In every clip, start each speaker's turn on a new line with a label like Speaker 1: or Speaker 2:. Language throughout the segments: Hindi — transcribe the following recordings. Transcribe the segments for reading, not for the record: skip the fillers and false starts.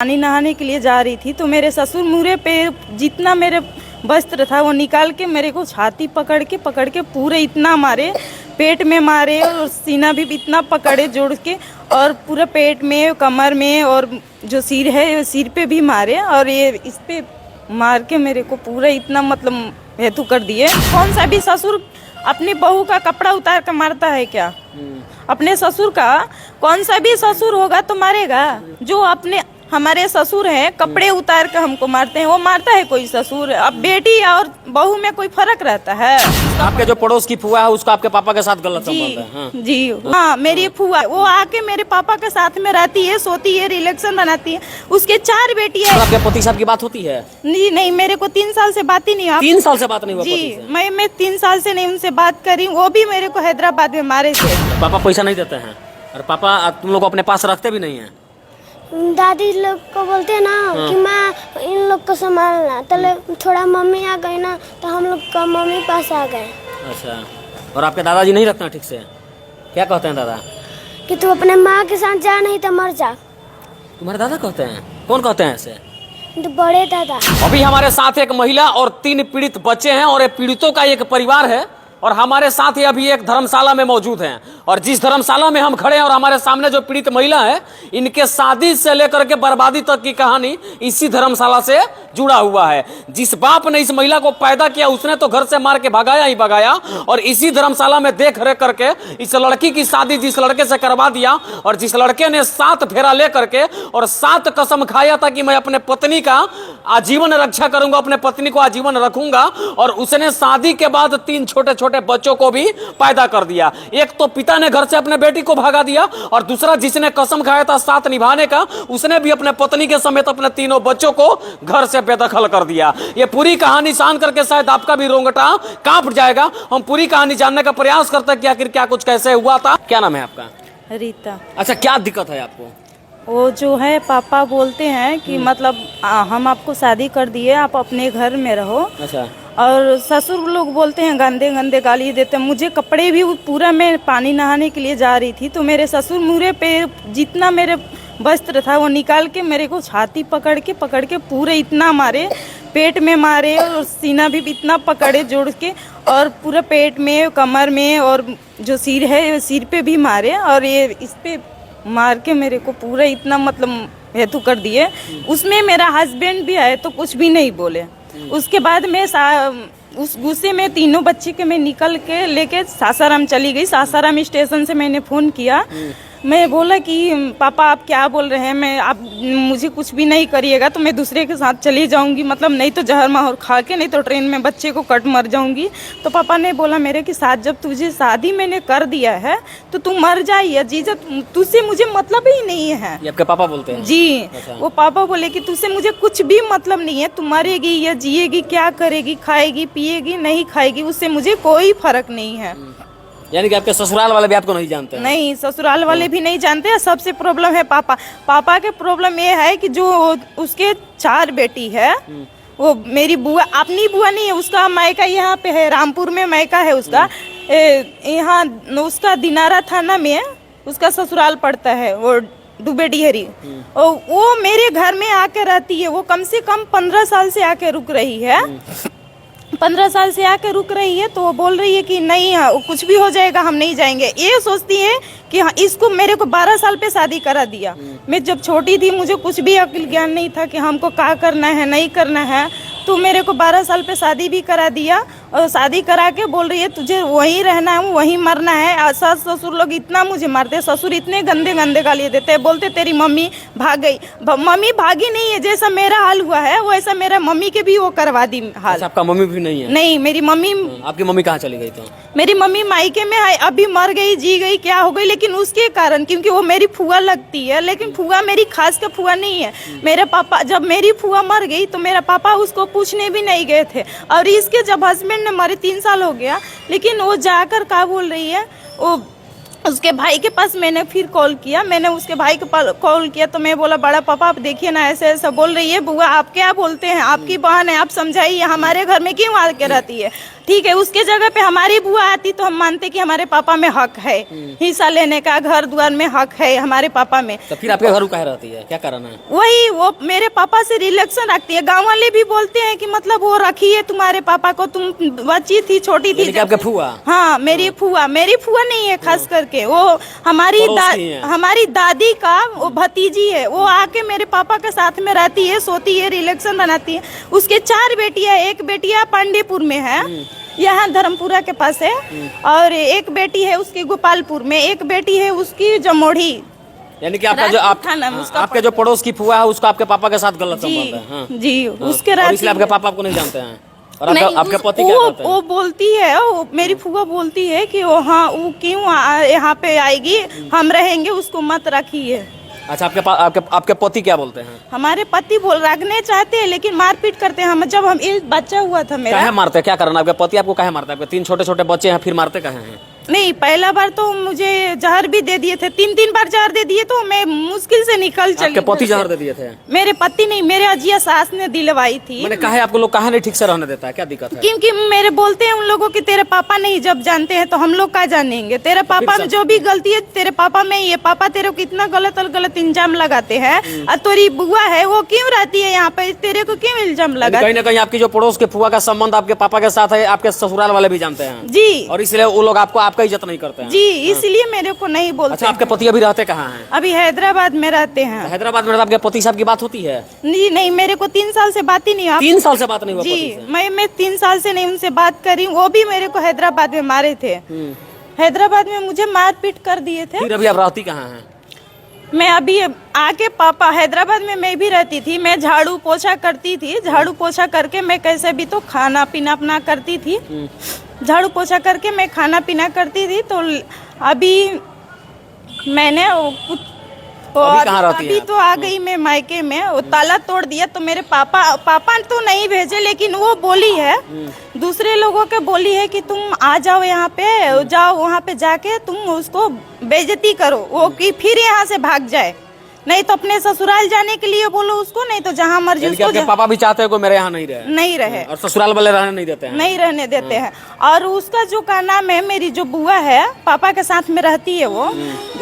Speaker 1: पानी नहाने के लिए जा रही थी तो मेरे ससुर मुँह पे जितना मेरे वस्त्र था वो निकाल के मेरे को छाती पकड़ के पूरे इतना मारे, पेट में मारे और सीना भी इतना पकड़े जोड़ के, और पूरा पेट में, कमर में, और जो सिर है सिर पे भी मारे, और ये इस पे मार के मेरे को पूरा इतना मतलब हेतु कर दिए। कौन सा भी ससुर अपनी बहू का कपड़ा उतार कर मारता है क्या? अपने ससुर का कौन सा भी ससुर होगा तो मारेगा। जो अपने हमारे ससुर हैं कपड़े उतार कर हमको मारते हैं, वो मारता है कोई ससुर? अब बेटी और बहू में कोई फर्क रहता है?
Speaker 2: आपके जो पड़ोस की फुआ है उसका आपके पापा के साथ गलत संबंध है? हाँ।
Speaker 1: जी हाँ, मेरी फुआ वो आके मेरे पापा के साथ में रहती है, सोती है, रिलेक्शन बनाती है। उसके 4 बेटियां।
Speaker 2: तो आपके पति साहब की बात होती है?
Speaker 1: नहीं, मेरे को 3 साल से बात ही नहीं।
Speaker 2: 3 साल से बात नहीं हुआ?
Speaker 1: जी, मैं 3 साल से नहीं उनसे बात करी। वो भी मेरे को हैदराबाद में मारे थे।
Speaker 2: पापा पैसा नहीं देते हैं और पापा तुम लोग को अपने पास रखते भी नहीं है?
Speaker 3: दादी लोग को बोलते हैं ना कि मैं इन लोग को संभालना, तो थोड़ा मम्मी आ गई ना तो हम लोग का मम्मी पास आ गए।
Speaker 2: अच्छा, और आपके दादाजी नहीं रखते हैं ठीक से? क्या कहते हैं दादा?
Speaker 3: कि तू अपने माँ के साथ जा, नहीं तो मर जा।
Speaker 2: तुम्हारे दादा कहते हैं? कौन कहते हैं ऐसे?
Speaker 3: तो बड़े दादा।
Speaker 2: अभी हमारे साथ एक महिला और 3 पीड़ित बच्चे हैं और ये पीड़ितों का एक परिवार है, और हमारे साथ ही अभी एक धर्मशाला में मौजूद हैं। और जिस धर्मशाला में हम खड़े हैं और हमारे सामने जो पीड़ित महिला है, इनके शादी से लेकर के बर्बादी तक की कहानी इसी धर्मशाला से जुड़ा हुआ है। जिस बाप ने इस महिला को पैदा किया उसने तो घर से मार के भगाया ही भगाया, और इसी धर्मशाला में देख रेख करके इस लड़की की शादी जिस लड़के से करवा दिया, और जिस लड़के ने 7 फेरा ले करके और 7 कसम खाया था कि मैं अपने पत्नी का आजीवन रक्षा करूंगा, अपने पत्नी को आजीवन रखूंगा, और उसने शादी के बाद 3 छोटे छोटे बच्चों को भी पैदा कर दिया। एक तो पिता ने घर से अपने बेटी को भगा दिया, और दूसरा जिसने कसम खाया था 7 निभाने का, उसने भी अपने पत्नी के समेत अपने तीनों बच्चों को घर से बेदखल कर दिया। ये पूरी कहानी जान करके शायद आपका भी रोंगटा कांप जाएगा। हम पूरी कहानी जानने का प्रयास करते हैं कि आखिर क्या कुछ कैसे हुआ था। क्या नाम है आपका?
Speaker 1: रीता।
Speaker 2: अच्छा, क्या दिक्कत है आपको?
Speaker 1: वो जो है पापा बोलते हैं कि मतलब हम आपको शादी कर दिए, आप अपने घर में रहो।
Speaker 2: अच्छा।
Speaker 1: और ससुर लोग बोलते हैं गंदे गंदे गाली देते हैं। मुझे कपड़े भी पूरा, मैं पानी नहाने के लिए जा रही थी तो मेरे ससुर मुँह पे जितना मेरे वस्त्र था वो निकाल के मेरे को छाती पकड़ के पूरे इतना मारे, पेट में मारे, और सीना भी इतना पकड़े जोड़ के, और पूरा पेट में, कमर में, और जो सिर है सिर पे भी मारे, और ये इस पे मार के मेरे को पूरा इतना मतलब हेतु कर दिए। उसमें मेरा हस्बैंड भी आए तो कुछ भी नहीं बोले। उसके बाद मैं उस गुस्से में तीनों बच्चे के मैं निकल के लेके सासाराम चली गई। सासाराम स्टेशन से मैंने फ़ोन किया। मैं बोला कि पापा आप क्या बोल रहे हैं, आप मुझे कुछ भी नहीं करिएगा तो मैं दूसरे के साथ चली जाऊंगी, मतलब नहीं तो जहर माहौर खा के, नहीं तो ट्रेन में बच्चे को कट मर जाऊंगी। तो पापा ने बोला मेरे के साथ, जब तुझे शादी मैंने कर दिया है तो तू मर जाइए जीजा, तुझसे मुझे मतलब ही नहीं है।
Speaker 2: ये आपके पापा बोलते हैं? जी।
Speaker 1: अच्छा। वो पापा बोले कि तुझसे मुझे कुछ भी मतलब नहीं है, तू मरेगी या जिएगी, क्या करेगी, खाएगी पिएगी नहीं खाएगी, उससे मुझे कोई फर्क नहीं है।
Speaker 2: यानी कि आपके ससुराल वाले भी आपको नहीं जानते हैं?
Speaker 1: नहीं, ससुराल वाले भी नहीं जानते हैं। सबसे प्रॉब्लम है पापा के प्रॉब्लम ये है कि जो उसके 4 बेटी है, वो मेरी बुआ, अपनी बुआ नहीं है, उसका मायका यहाँ पे है, रामपुर में मायका है उसका। यहाँ उसका दिनारा थाना में उसका ससुराल पड़ता है, वो डुबे डिहरी। वो मेरे घर में आके रहती है। वो कम से कम 15 साल से आके रुक रही है। 15 साल से आके रुक रही है, तो वो बोल रही है कि नहीं कुछ भी हो जाएगा, हम नहीं जाएंगे। ये सोचती है कि हाँ, इसको मेरे को 12 साल पे शादी करा दिया। मैं जब छोटी थी मुझे कुछ भी अक्ल ज्ञान नहीं था कि हमको क्या करना है नहीं करना है, तो मेरे को 12 साल पे शादी भी करा दिया, और शादी करा के बोल रही है तुझे वहीं रहना है, वहीं मरना है। सास ससुर लोग इतना मुझे मारते, ससुर इतने गंदे गंदे गाली देते, बोलते तेरी मम्मी भाग गई। मम्मी भागी नहीं है, जैसा मेरा हाल हुआ है वैसा मेरा मम्मी के भी वो करवा दी हाल।
Speaker 2: अच्छा, आपका मम्मी भी नहीं है?
Speaker 1: नहीं, मेरी मम्मी।
Speaker 2: आपकी मम्मी कहाँ चली गई? तो
Speaker 1: मेरी मम्मी मायके में है, अभी मर गई, जी गई, क्या हो गई, लेकिन उसके कारण, क्योंकि वो मेरी फुआ लगती है, लेकिन फुआ मेरी खास का फुआ नहीं है। मेरे पापा, जब मेरी फुआ मर गई तो मेरा पापा उसको पूछने भी नहीं गए थे। और इसके जब हस्बैंड ने मरे 3 साल हो गया, लेकिन वो जाकर क्या बोल रही है, वो उसके भाई के पास मैंने फिर कॉल किया। मैंने उसके भाई के पास कॉल किया तो मैं बोला बड़ा पापा आप देखिए ना, ऐसे ऐसा बोल रही है। बुआ आप क्या बोलते हैं, आपकी बहन है, आप समझाइए, हमारे घर में क्यों आके रहती है। ठीक है, उसके जगह पे हमारी बुआ आती तो हम मानते कि हमारे पापा में हक है, हिस्सा लेने का, घर द्वार में हक है हमारे पापा में।
Speaker 2: तो फिर आपके घर कहाँ रहती है, क्या कारण है?
Speaker 1: वही वो मेरे पापा से रिलेशन रखती है। गांव वाले भी बोलते हैं कि मतलब वो रखी है तुम्हारे पापा को, तुम बच्ची थी, छोटी थी।
Speaker 2: आपके फुआ?
Speaker 1: हाँ, मेरी फुआ नहीं है, खास करके वो हमारी दादी का वो भतीजी है। वो आके मेरे पापा के साथ में रहती है, सोती है, रिलेशन बनाती है। उसके 4 बेटियां, एक बेटिया पांडेपुर में है, यहाँ धर्मपुरा के पास है, और एक बेटी है उसकी गोपालपुर में, एक बेटी है उसकी जमोढ़ी।
Speaker 2: यानी कि आपका जो आपके जो पड़ोस की फुआ है उसका आपके पापा के साथ गलत संबंध है? हाँ।
Speaker 1: जी, उसके
Speaker 2: और इसलिए आपके पापा आपको नहीं जानते हैं? और आपके पति क्या कहते हैं?
Speaker 1: वो बोलती है, मेरी फुआ बोलती है कि वो हाँ वो क्यों यहाँ पे आएगी, हम रहेंगे, उसको मत रखिए।
Speaker 2: अच्छा, आपके पति क्या बोलते हैं?
Speaker 1: हमारे पति रखने चाहते हैं लेकिन मारपीट करते हैं। हम जब हम एक बच्चा हुआ था मेरा।
Speaker 2: काहे मारते हैं, क्या कारण? आपके पति आपको काहे मारते हैं? आपके 3 छोटे-छोटे बच्चे हैं, फिर मारते काहे हैं?
Speaker 1: नहीं, पहला बार तो मुझे जहर भी दे दिए थे, 3 बार जहर दे दिए, तो मैं मुश्किल से निकल चली।
Speaker 2: आपके पति जहर दे दिए थे?
Speaker 1: मेरे पति नहीं, मेरे अजिया सास ने दिलवाई थी।
Speaker 2: मैंने कहा है आपको लोग कहा नहीं ठीक से रहने देता है, क्या दिक्कत है?
Speaker 1: क्योंकि मेरे बोलते हैं उन लोगों की तेरे पापा नहीं जब जानते हैं तो हम लोग क्या जानेंगे। तेरे पापा में जो भी गलती है तेरे पापा में ही है। पापा तेरे को इतना गलत इल्जाम लगाते हैं, और तेरी बुआ है वो क्यों रहती है यहाँ पे, तेरे को क्यों इल्जाम लगा?
Speaker 2: कहीं ना कहीं आपकी जो पड़ोस के फुआ का संबंध आपके पापा के साथ है, आपके ससुराल वाले भी जानते हैं
Speaker 1: जी,
Speaker 2: और इसलिए वो लोग आपका इज्जत नहीं करते हैं
Speaker 1: जी, इसलिए मेरे को नहीं बोलते।
Speaker 2: अच्छा, आपके पति अभी रहते कहाँ हैं?
Speaker 1: अभी हैदराबाद में रहते हैं।
Speaker 2: हैदराबाद में आपके पति साहब की बात होती है?
Speaker 1: नहीं, मेरे को 3 साल से बात ही नहीं।
Speaker 2: 3 साल से बात नहीं हुआ?
Speaker 1: जी, मैं 3 साल से नहीं उनसे बात करी। वो भी मेरे को हैदराबाद में मारे थे, हैदराबाद में मुझे मारपीट कर दिए थे।
Speaker 2: फिर अभी आप रहती कहाँ हैं?
Speaker 1: मैं अभी आके पापा हैदराबाद में मैं भी रहती थी। मैं झाड़ू पोछा करती थी, झाड़ू पोछा करके मैं कैसे भी तो खाना पीना अपना करती थी। झाड़ू पोछा करके मैं खाना पीना करती थी। तो अभी मैंने अभी तो आ गई मैं मायके में। वो ताला तोड़ दिया तो मेरे पापा तो नहीं भेजे, लेकिन वो बोली है, दूसरे लोगों के बोली है कि तुम आ जाओ यहाँ पे, जाओ वहाँ पे जाके तुम उसको बेइज्जती करो, वो कि फिर यहाँ से भाग जाए, नहीं तो अपने ससुराल जाने के लिए बोलो उसको, नहीं तो जहाँ मर्जी उसको।
Speaker 2: आपके पापा भी चाहते हैं कोई मेरे यहाँ नहीं रहे, और ससुराल वाले रहने नहीं देते हैं?
Speaker 1: नहीं रहने देते हैं। और उसका जो का नाम है, मेरी जो बुआ है पापा के साथ में रहती है, वो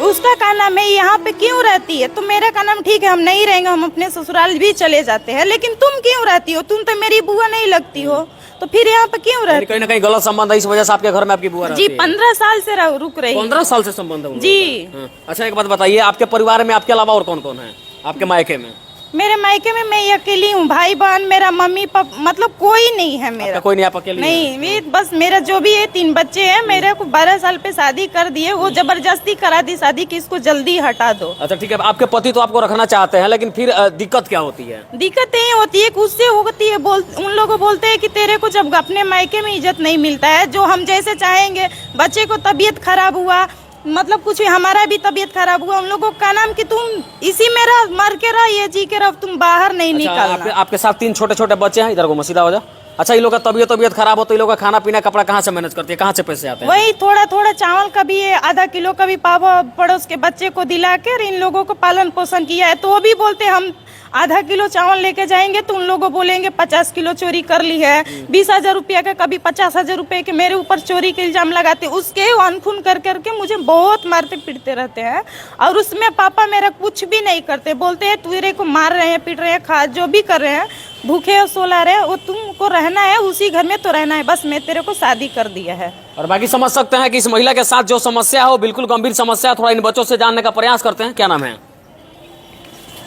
Speaker 1: उसका का नाम है यहाँ पे क्यों रहती है? तो मेरा का नाम ठीक है, हम नहीं रहेंगे, हम अपने ससुराल भी चले जाते हैं, लेकिन तुम क्यों रहती हो? तुम तो मेरी बुआ नहीं लगती हो, तो फिर यहाँ पे क्यों रहती?
Speaker 2: कहीं ना कहीं गलत संबंध है, इस वजह से आपके घर में आपकी बुआ रहती
Speaker 1: है? जी, 15 साल से रुक रही है।
Speaker 2: 15 साल से संबंध है
Speaker 1: जी।
Speaker 2: अच्छा, एक बात बताइए, आपके परिवार में आपके अलावा और कौन कौन है आपके मायके में?
Speaker 1: मेरे मायके में मैं अकेली हूँ, भाई बहन मेरा मम्मी पापा मतलब कोई नहीं है मेरा।
Speaker 2: कोई नहीं, आप अकेली?
Speaker 1: नहीं, बस मेरा जो भी है 3 बच्चे हैं। मेरे को 12 साल पे शादी कर दिए, वो जबरदस्ती करा दी शादी कि इसको जल्दी हटा दो।
Speaker 2: अच्छा, ठीक है, आपके पति तो आपको रखना चाहते हैं, लेकिन फिर दिक्कत क्या होती है?
Speaker 1: दिक्कत ये होती है कि उससे होती है, उन लोगों बोलते हैं कि तेरे को जब अपने मायके में इज्जत नहीं मिलता है, जो हम जैसे चाहेंगे, बच्चे को तबीयत खराब हुआ, मतलब कुछ हमारा भी तबीयत खराब हुआ, उन लोगों का नाम कि तुम इसी में रह, मर के रह, ये जी के रह, तुम बाहर नहीं निकलना।
Speaker 2: आपके साथ 3 छोटे बच्चे हैं, इधर को सीधा हो जाओ। अच्छा, इन लोग का तबीयत खराब हो तो इन लोग का खाना पीना कपड़ा कहाँ से मैनेज करती है, कहाँ से पैसे आते हैं?
Speaker 1: वही थोड़ा चावल का भी आधा किलो का भी पापा पड़ोस के बच्चे को दिला कर इन लोगों को पालन पोषण किया है। तो वो भी बोलते हम आधा किलो चावल लेके जाएंगे तो उन लोगों बोलेंगे 50 किलो चोरी कर ली है, 20,000 रुपया का, कभी 50,000 रुपये के मेरे ऊपर चोरी के इल्जाम लगाते। उसके अनखुन कर करके मुझे बहुत मारते पीटते रहते हैं, और उसमें पापा मेरा कुछ भी नहीं करते। बोलते हैं तेरे को मार रहे हैं, पीट रहे हैं, खा जो भी कर रहे हैं, भूखे और सोला रहे, वो तुमको रहना है उसी घर में तो रहना है, बस मैं तेरे को शादी कर दिया है।
Speaker 2: और बाकी समझ सकते हैं कि इस महिला के साथ जो समस्या है वो बिल्कुल गंभीर समस्या है। थोड़ा इन बच्चों से जानने का प्रयास करते हैं। क्या नाम है?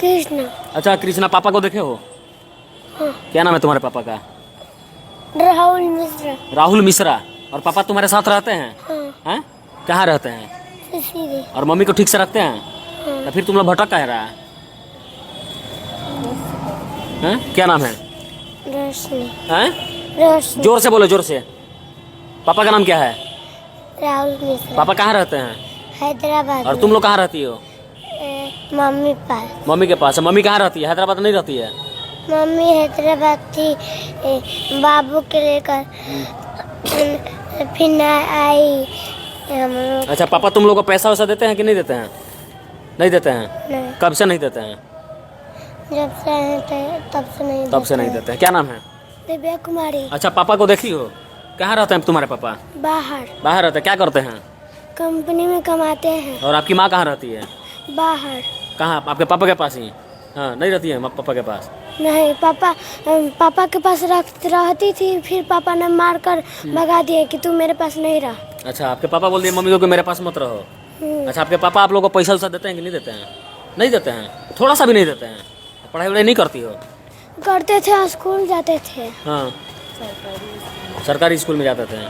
Speaker 3: कृष्णा।
Speaker 2: अच्छा, कृष्णा, पापा को देखे हो?
Speaker 3: हाँ।
Speaker 2: क्या नाम है तुम्हारे पापा का?
Speaker 3: राहुल मिश्रा।
Speaker 2: राहुल मिश्रा। और पापा तुम्हारे साथ रहते हैं?
Speaker 3: हाँ।
Speaker 2: हैं? कहाँ रहते हैं?
Speaker 3: सीधे।
Speaker 2: और मम्मी को ठीक से रखते हैं?
Speaker 3: हाँ।
Speaker 2: तो फिर तुम लोग भटक कह रहा है? क्या नाम है?
Speaker 3: रोशनी।
Speaker 2: हैं?
Speaker 3: रोशनी।
Speaker 2: जोर से बोलो, जोर से। पापा का नाम क्या है?
Speaker 3: राहुल मिश्रा।
Speaker 2: पापा कहाँ रहते हैं?
Speaker 3: हैदराबाद।
Speaker 2: और तुम लोग कहाँ रहती हो?
Speaker 3: मम्मी पास।
Speaker 2: मम्मी के पास। मम्मी कहाँ रहती है? हैदराबाद नहीं रहती है?
Speaker 3: मम्मी हैदराबाद थी, बाबू के लेकर, फिर आई हम लोग।
Speaker 2: अच्छा, पापा तुम लोग को पैसा वैसा देते हैं कि नहीं देते हैं? नहीं देते हैं?
Speaker 3: नहीं।
Speaker 2: कब से नहीं देते हैं?
Speaker 3: जब से तब से नहीं।
Speaker 2: तब से नहीं देते हैं। क्या नाम है?
Speaker 3: दिव्या कुमारी।
Speaker 2: अच्छा, पापा को देखी हो? कहाँ रहते हैं तुम्हारे पापा?
Speaker 3: बाहर
Speaker 2: बाहर रहते हैं। क्या करते हैं?
Speaker 3: कंपनी में कमाते हैं।
Speaker 2: और आपकी माँ कहाँ रहती है?
Speaker 3: बाहर
Speaker 2: कहाँ? आपके पापा के पास ही? हाँ, नहीं रहती है पापा के पास?
Speaker 3: नहीं, पापा के पास रहती थी, फिर पापा ने मार कर भगा दिए कि तू मेरे पास नहीं रह।
Speaker 2: अच्छा, आपके पापा बोल दिए मम्मी को कि मेरे पास मत रहो। अच्छा, आपके पापा आप लोगों को पैसा वैसा देते हैं कि नहीं देते हैं? नहीं देते हैं, थोड़ा सा भी नहीं देते हैं। पढ़ाई वढ़ाई नहीं करती हो?
Speaker 3: करते थे, स्कूल जाते थे।
Speaker 2: हाँ, सरकारी स्कूल में जाते थे।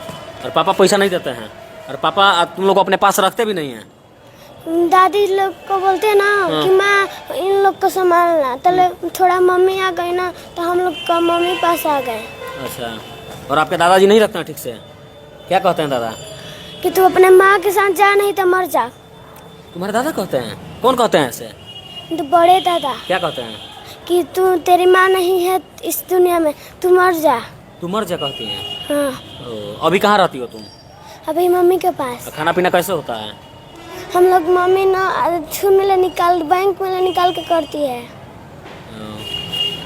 Speaker 2: और पापा पैसा नहीं देते हैं? और पापा तुम लोग को अपने पास रखते भी नहीं हैं?
Speaker 3: दादी लोग को बोलते हैं ना कि माँ इन लोग को संभालना, तो थोड़ा मम्मी आ गई ना तो हम लोग का मम्मी पास आ गए।
Speaker 2: अच्छा, और आपके दादाजी नहीं रखते हैं ठीक से? क्या कहते हैं दादा?
Speaker 3: कि तू अपने माँ के साथ जा, नहीं तो मर जा।
Speaker 2: तुम्हारे दादा कहते हैं? कौन कहते हैं ऐसे?
Speaker 3: तो बड़े दादा
Speaker 2: क्या कहते हैं?
Speaker 3: कि तू, तेरी माँ नहीं है इस दुनिया में, तू मर जा।
Speaker 2: तू मर जा कहती हैं?
Speaker 3: हाँ।
Speaker 2: अभी कहाँ रहती हो तुम?
Speaker 3: अभी मम्मी के पास।
Speaker 2: खाना पीना कैसे होता है?
Speaker 3: हम लोग मम्मी ना बैंक में निकाल के करती है।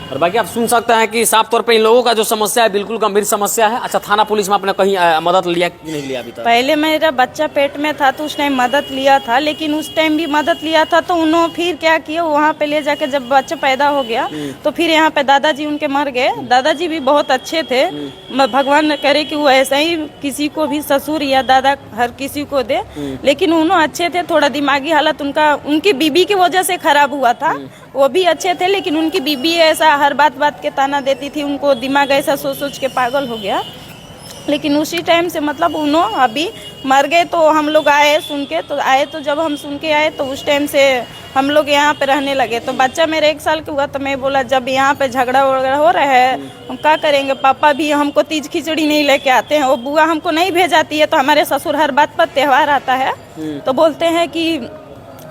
Speaker 2: और बाकी आप सुन सकते हैं कि साफ तौर पे इन लोगों का जो समस्या है बिल्कुल गंभीर समस्या है। अच्छा, थाना पुलिस में आपने कहीं मदद लिया कि नहीं लिया अभी तक?
Speaker 1: पहले मेरा बच्चा पेट में था तो उस टाइम मदद लिया था, लेकिन उस टाइम भी मदद लिया था तो उन्होंने फिर क्या किया, वहाँ पे ले जाके जब बच्चा पैदा हो गया तो फिर यहाँ पे दादाजी उनके मर गए। दादाजी भी बहुत अच्छे थे, भगवान न करे कि वो ऐसा ही किसी को भी ससुर या दादा हर किसी को दे, लेकिन उन्होंने अच्छे थे। थोड़ा दिमागी हालत उनकी बीबी की वजह से खराब हुआ था। वो भी अच्छे थे, लेकिन उनकी बीबी ऐसा हर बात के ताना देती थी, उनको दिमाग ऐसा सोच सोच के पागल हो गया। लेकिन उसी टाइम से मतलब उन्होंने अभी मर गए तो हम लोग आए सुन के, तो जब हम सुन के आए तो उस टाइम से हम लोग यहाँ पे रहने लगे। तो बच्चा मेरा 1 साल का हुआ तो मैं बोला जब यहाँ पे झगड़ा वगड़ा हो रहा है हम क्या करेंगे, पापा भी हमको तीज खिचड़ी नहीं लेके आते हैं, वो बुआ हमको नहीं भेजाती है, तो हमारे ससुर हर बात पर त्योहार आता है तो बोलते हैं कि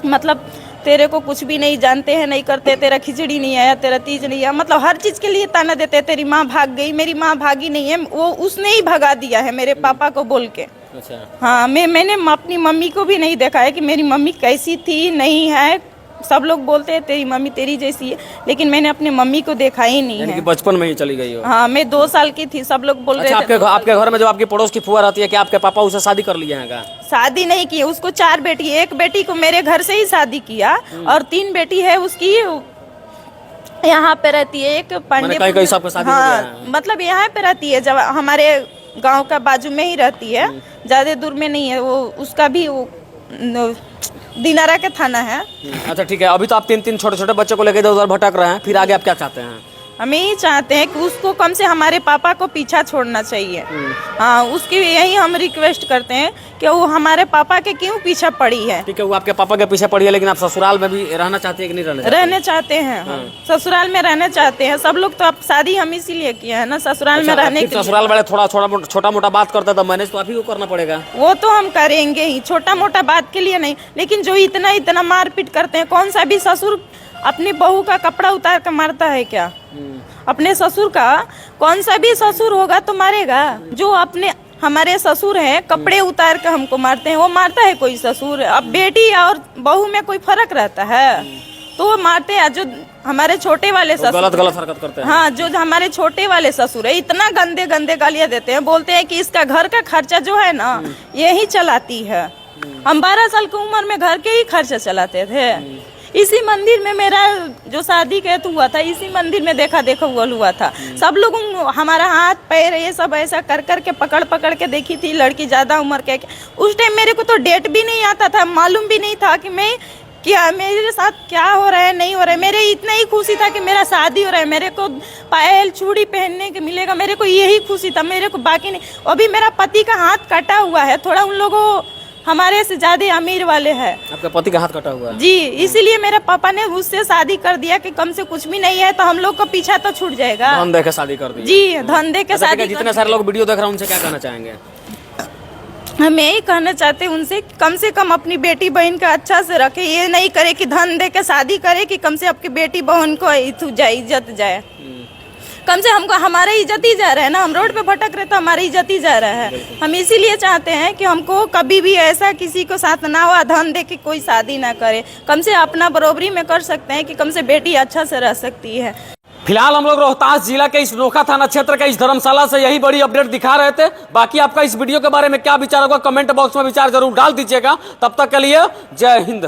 Speaker 1: मतलब तेरे को कुछ भी नहीं जानते हैं, नहीं करते, तेरा खिचड़ी नहीं आया, तेरा तीज नहीं आया, मतलब हर चीज के लिए ताना देते हैं। तेरी माँ भाग गई, मेरी माँ भागी नहीं है, वो उसने ही भगा दिया है मेरे पापा को बोल के।
Speaker 2: अच्छा।
Speaker 1: हाँ, मैंने अपनी मम्मी को भी नहीं देखा है कि मेरी मम्मी कैसी थी नहीं है। सब लोग बोलते हैं तेरी मम्मी तेरी जैसी है, लेकिन मैंने अपने मम्मी को देखा ही नहीं है।
Speaker 2: बचपन में ही चली गई हो? हाँ,
Speaker 1: मैं 2 साल की थी, सब लोग बोल रहे थे।
Speaker 2: आपके घर में जो आपकी पड़ोस की फुआ रहती है, क्या आपके पापा उसे शादी कर लिए हैं?
Speaker 1: शादी नहीं की, उसको 4 बेटी, एक बेटी को मेरे घर से ही शादी किया और 3 बेटी है उसकी यहाँ पे रहती है। एक पांडे, हाँ, मतलब यहाँ पे रहती है, जब हमारे गांव का बाजू में ही रहती है, ज्यादा दूर में नहीं है। वो उसका भी दिनारा के थाना है।
Speaker 2: अच्छा, ठीक है। अभी तो आप 3 छोटे छोटे बच्चों को लेकर इधर उधर भटक रहे हैं, फिर आगे आप क्या चाहते हैं?
Speaker 1: हम यही चाहते हैं कि उसको कम से हमारे पापा को पीछा छोड़ना चाहिए। हाँ, उसकी यही हम रिक्वेस्ट करते हैं कि वो हमारे पापा के क्यों पीछा पड़ी है।
Speaker 2: ठीक है, वो आपके पापा के पीछे पड़ी है, लेकिन आप ससुराल में भी रहना चाहते हैं कि नहीं
Speaker 1: रहने चाहते हैं? हाँ। ससुराल में रहना चाहते हैं सब लोग। तो अब शादी हम इसीलिए किए हैं ना, ससुराल में रहने के लिए।
Speaker 2: ससुराल वाले थोड़ा छोटा मोटा बात करते तो मैनेज तो आप ही को करना पड़ेगा।
Speaker 1: वो तो हम करेंगे ही, छोटा मोटा बात के लिए नहीं, लेकिन जो इतना मारपीट करते हैं, कौन सा भी ससुर अपनी बहू का कपड़ा उतार कर मारता है क्या? अपने ससुर का कौन सा भी ससुर होगा तो मारेगा। जो अपने हमारे ससुर हैं कपड़े उतार कर हमको मारते हैं, वो मारता है कोई ससुर? अब बेटी और बहू में कोई फर्क रहता है? तो वो मारते हैं। जो हमारे छोटे वाले ससुर
Speaker 2: गलत हरकत करते हैं।
Speaker 1: हाँ, जो हमारे छोटे वाले ससुर है इतना गंदे गालियां देते हैं, बोलते हैं कि इसका घर का खर्चा जो है ना यही चलाती है। हम 12 साल की उम्र में घर के ही खर्चा चलाते थे। इसी मंदिर में मेरा जो शादी का हुआ था, इसी मंदिर में देखा हुआ था। सब लोग हमारा हाथ पैर ये सब ऐसा कर के पकड़ के देखी थी लड़की ज्यादा उम्र के। उस टाइम मेरे को तो डेट भी नहीं आता था, मालूम भी नहीं था कि क्या मेरे साथ क्या हो रहा है नहीं हो रहा है। मेरे इतना ही खुशी था कि मेरा शादी हो रहा है, मेरे को पायल चूड़ी पहनने के मिलेगा, मेरे को यही खुशी था, मेरे को बाकी नहीं। अभी मेरा पति का हाथ कटा हुआ है, थोड़ा उन लोगों हमारे से ज्यादा अमीर वाले हैं।
Speaker 2: आपके पति का हाथ कटा हुआ है? जी,
Speaker 1: इसीलिए मेरे पापा ने उससे शादी कर दिया कि कम से कुछ भी नहीं है तो हम लोग को पीछा तो छूट जाएगा।
Speaker 2: धन दे के शादी कर दी?
Speaker 1: जी, धन दे के शादी।
Speaker 2: जितने सारे लोग वीडियो देख रहे हैं उनसे क्या कहना चाहेंगे?
Speaker 1: हम यही कहना चाहते हैं उनसे से कम अपनी बेटी बहन का अच्छा से रखे। ये नहीं करे कि धन दे के शादी करे, कि कम से आपकी बेटी बहन को इज्जत जाए। कम से हमको हमारा इज्जत ही जा रहा है ना, हम रोड पे भटक रहे तो हमारी इज्जत ही जा रहा है। हम इसीलिए चाहते हैं कि हमको कभी भी ऐसा किसी को साथ ना हुआ धन दे के कोई शादी ना करे। कम से अपना बराबरी में कर सकते हैं कि कम से बेटी अच्छा से रह सकती है।
Speaker 2: फिलहाल हम लोग रोहतास जिला के इस नोखा थाना क्षेत्र के इस धर्मशाला से यही बड़ी अपडेट दिखा रहे थे। बाकी आपका इस वीडियो के बारे में क्या विचार होगा कमेंट बॉक्स में विचार जरूर डाल दीजिएगा। तब तक के लिए जय हिंद।